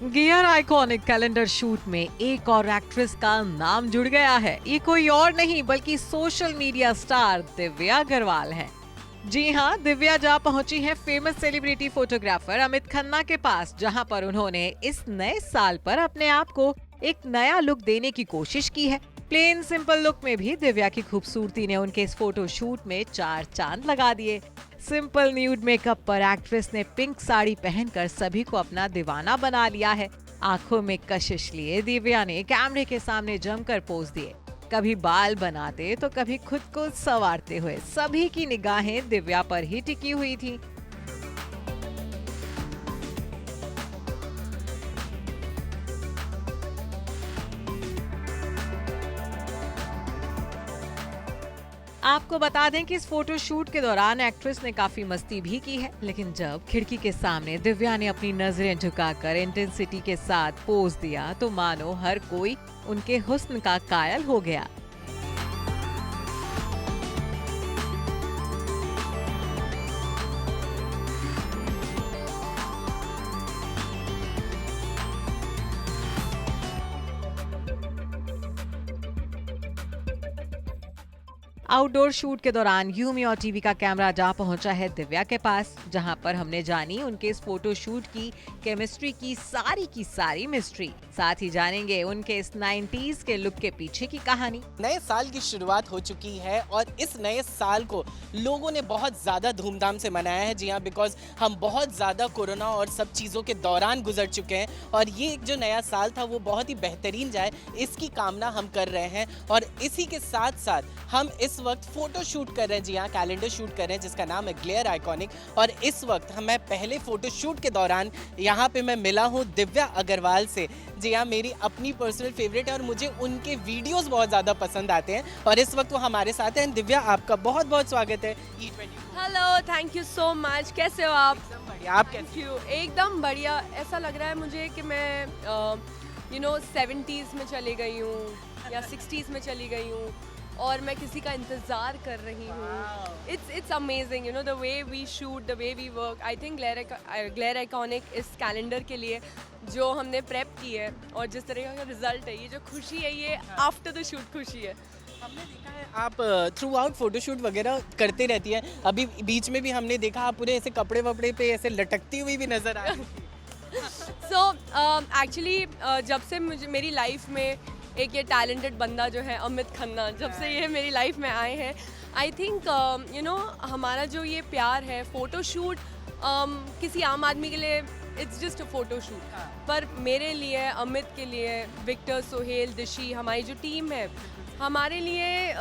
Gear iconic calendar shoot में एक और एक्ट्रेस का नाम जुड़ गया है। ये कोई और नहीं बल्कि social media star Divya Agarwal है। जी हाँ, दिव्या जा पहुंची है famous celebrity photographer Amit Khanna के पास, जहां पर उन्होंने इस नए साल पर अपने आप को एक नया लुक देने की कोशिश की है। प्लेन सिंपल लुक में भी दिव्या की खूबसूरती ने उनके इस फोटो शूट में चार चांद लगा दिए। सिंपल न्यूड मेकअप पर एक्ट्रेस ने पिंक साड़ी पहनकर सभी को अपना दीवाना बना लिया है। आंखों में कशिश लिए दिव्या ने कैमरे के सामने जमकर पोज दिए, कभी बाल बनाते तो कभी खुद को संवारते हुए। सभी की निगाहें दिव्या पर ही टिकी हुई थी। आपको बता दें कि इस फोटो शूट के दौरान एक्ट्रेस ने काफी मस्ती भी की है, लेकिन जब खिड़की के सामने दिव्या ने अपनी नजरें झुकाकर इंटेंसिटी के साथ पोज दिया तो मानो हर कोई उनके हुस्न का कायल हो गया। आउटडोर शूट के दौरान यूमी और टीवी का कैमरा जा पहुंचा है दिव्या के पास, जहां पर हमने जानी उनके इस फोटो शूट की केमिस्ट्री की सारी मिस्ट्री। साथ ही जानेंगे उनके इस 90s के लुक के पीछे की कहानी। नए साल की शुरुआत हो चुकी है और इस नए साल को लोगों ने बहुत ज़्यादा धूमधाम से मनाया है। जी हाँ, बिकॉज हम बहुत ज़्यादा कोरोना और सब चीज़ों के दौरान गुजर चुके हैं और ये जो नया साल था वो बहुत ही बेहतरीन जाए, इसकी कामना हम कर रहे हैं। और इसी के साथ साथ हम इस वक्त फोटो शूट कर रहे हैं। जी हाँ, कैलेंडर शूट कर रहे हैं जिसका नाम है ग्लेयर आइकॉनिक। और इस वक्त मैं पहले फोटो शूट के दौरान यहाँ पे मैं मिला हूँ दिव्या अग्रवाल से। जी हाँ, मेरी अपनी पर्सनल फेवरेट है और मुझे उनके वीडियोस बहुत ज़्यादा पसंद आते हैं और इस वक्त वो हमारे साथ हैं। दिव्या, आपका बहुत बहुत स्वागत है E20। Hello, thank you so much. कैसे हो आप? एकदम बढ़िया, आप कैसे? थैंक यू, एकदम बढ़िया। ऐसा लग रहा है मुझे कि मैं 70s में चली गई हूँ या 60s में चली गई हूँ और मैं किसी का इंतज़ार कर रही हूँ। It's amazing, the way we shoot, the way we work. I think glare iconic इस कैलेंडर के लिए जो हमने प्रेप की है और जिस तरह का रिजल्ट है, ये जो खुशी है, ये आफ्टर द शूट खुशी है। हमने देखा है आप थ्रू आउट फोटोशूट वगैरह करते रहती हैं। अभी बीच में भी हमने देखा आप पूरे ऐसे कपड़े वपड़े पे ऐसे लटकती हुई भी नजर आ रही थी। सो एक्चुअली जब से मुझे मेरी लाइफ में एक ये टैलेंटेड बंदा जो है अमित खन्ना, जब से ये मेरी लाइफ में आए हैं, आई थिंक हमारा जो ये प्यार है फोटोशूट, किसी आम आदमी के लिए it's just a photo shoot, पर मेरे लिए, अमित के लिए, विक्टर, सोहेल, दिशी, हमारी जो टीम है, हमारे लिए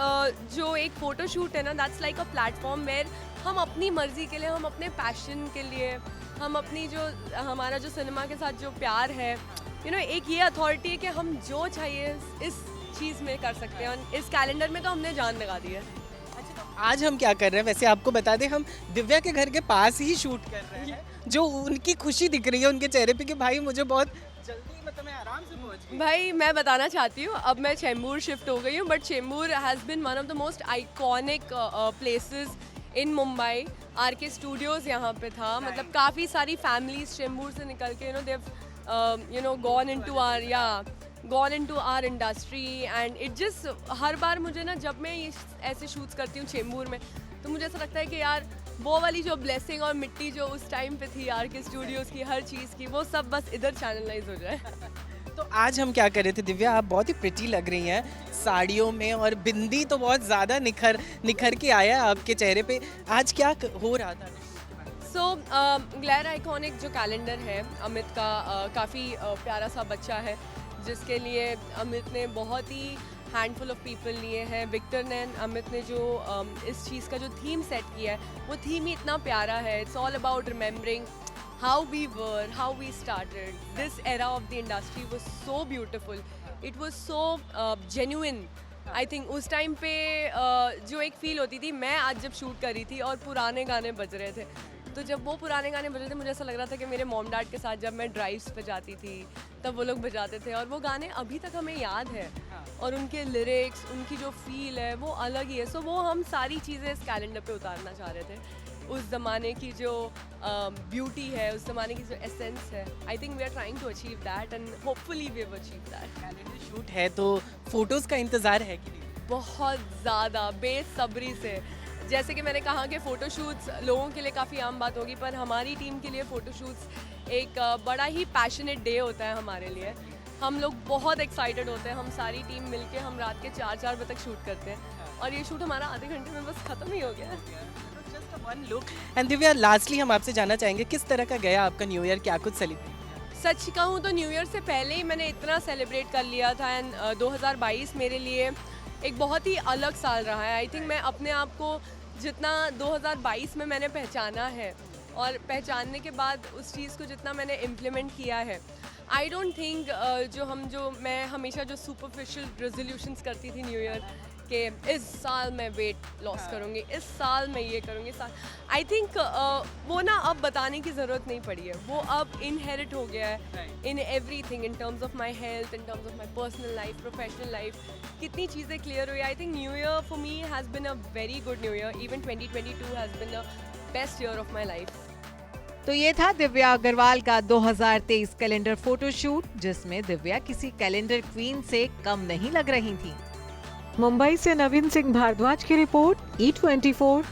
जो एक फ़ोटो शूट है ना, that's like a platform where हम अपनी मर्ज़ी के लिए, हम अपने पैशन के लिए, हम अपनी जो हमारा जो सिनेमा के साथ जो प्यार है, एक ये अथॉरिटी है कि हम जो चाहिए इस चीज़ में कर सकते हैं और इस कैलेंडर में तो हमने जान लगा दी है। अच्छा, तो आज हम क्या कर रहे हैं? वैसे आपको बता दें, हम दिव्या के घर के पास ही शूट कर रहे हैं। जो उनकी खुशी दिख रही है उनके चेहरे पे कि भाई मुझे बहुत जल्दी, मतलब मैं आराम से पहुंच गई। भाई मैं बताना चाहती हूँ, अब मैं चेंबूर शिफ्ट हो गई हूँ, but Chembur has been one of the most iconic places in Mumbai. RK Studios यहाँ पे था, मतलब काफ़ी सारी फैमिलीज चेंबूर से निकल के gone into our industry and it just, हर बार मुझे ना, जब मैं ये ऐसे शूट्स करती हूँ चेंबूर में, तो मुझे ऐसा लगता है कि यार वो वाली जो ब्लेसिंग और मिट्टी जो उस टाइम पे थी RK स्टूडियोज़ की, हर चीज़ की, वो सब बस इधर चैनलाइज हो जाए। तो आज हम क्या कर रहे थे दिव्या? आप बहुत ही प्रिटी लग रही हैं साड़ियों में और बिंदी तो बहुत ज़्यादा निखर के आया है आपके चेहरे पे। आज क्या हो रहा था? सो ग्लेयर आइकॉनिक जो कैलेंडर है अमित का, काफ़ी प्यारा सा बच्चा है जिसके लिए अमित ने बहुत ही हैंडफुल ऑफ पीपल लिए हैं। विक्टर ने, अमित ने जो इस चीज़ का जो थीम सेट किया है, वो थीम ही इतना प्यारा है। It's all about remembering how we were, how we started. This era of the industry was so beautiful. It was so genuine. I think उस टाइम पे जो एक फील होती थी, मैं आज जब शूट कर रही थी और पुराने गाने बज रहे थे, तो जब वो पुराने गाने बज रहे थे, मुझे ऐसा लग रहा था कि मेरे मॉम डैड के साथ जब मैं ड्राइव्स पे जाती थी तब वो लोग बजाते थे और वो गाने अभी तक हमें याद है और उनके लिरिक्स, उनकी जो फील है वो अलग ही है। सो वो हम सारी चीज़ें इस कैलेंडर पे उतारना चाह रहे थे। उस ज़माने की जो ब्यूटी है, उस ज़माने की जो एसेंस है, I think we are trying to achieve that and hopefully we have achieve that. Calendar shoot है तो फोटोज का इंतजार है कि नहीं? बहुत ज़्यादा बेसब्री से। जैसे कि मैंने कहा कि फ़ोटोशूट्स लोगों के लिए काफ़ी आम बात होगी, पर हमारी टीम के लिए फ़ोटोशूट्स एक बड़ा ही पैशनेट डे होता है हमारे लिए। हम लोग बहुत एक्साइटेड होते हैं, हम सारी टीम मिलके हम रात के 4-4 बजे तक शूट करते हैं और ये शूट हमारा आधे घंटे में बस ख़त्म ही हो गया है। One look. And Divya, lastly हम आपसे जानना चाहेंगे किस तरह का गया आपका न्यू ईयर, क्या कुछ सेलिब्रेट? सच कहूँ तो न्यू ईयर से पहले ही मैंने इतना सेलिब्रेट कर लिया था एंड 2022 मेरे लिए एक बहुत ही अलग साल रहा है। आई थिंक मैं अपने आप को जितना 2022 में मैंने पहचाना है और पहचानने के बाद उस चीज़ को जितना मैंने इम्प्लीमेंट किया है, आई डोंट थिंक मैं हमेशा जो सुपरफिशियल रेजोल्यूशंस करती थी न्यू ईयर कि इस साल मैं वेट लॉस करूँगी, इस साल मैं ये करूँगी, आई थिंक वो ना अब बताने की ज़रूरत नहीं पड़ी है, वो अब इनहेरिट हो गया है in everything, in terms of my health, in terms of my personal life, professional life, कितनी चीज़ें क्लियर हुई। I think new year for me has been a very good new year, even 2022 has been the best year of my life. तो ये था दिव्या अग्रवाल का 2023 calendar photoshoot, जिसमें दिव्या किसी calendar queen से कम नहीं लग रही थी। मुंबई से नवीन सिंह भारद्वाज की रिपोर्ट, E24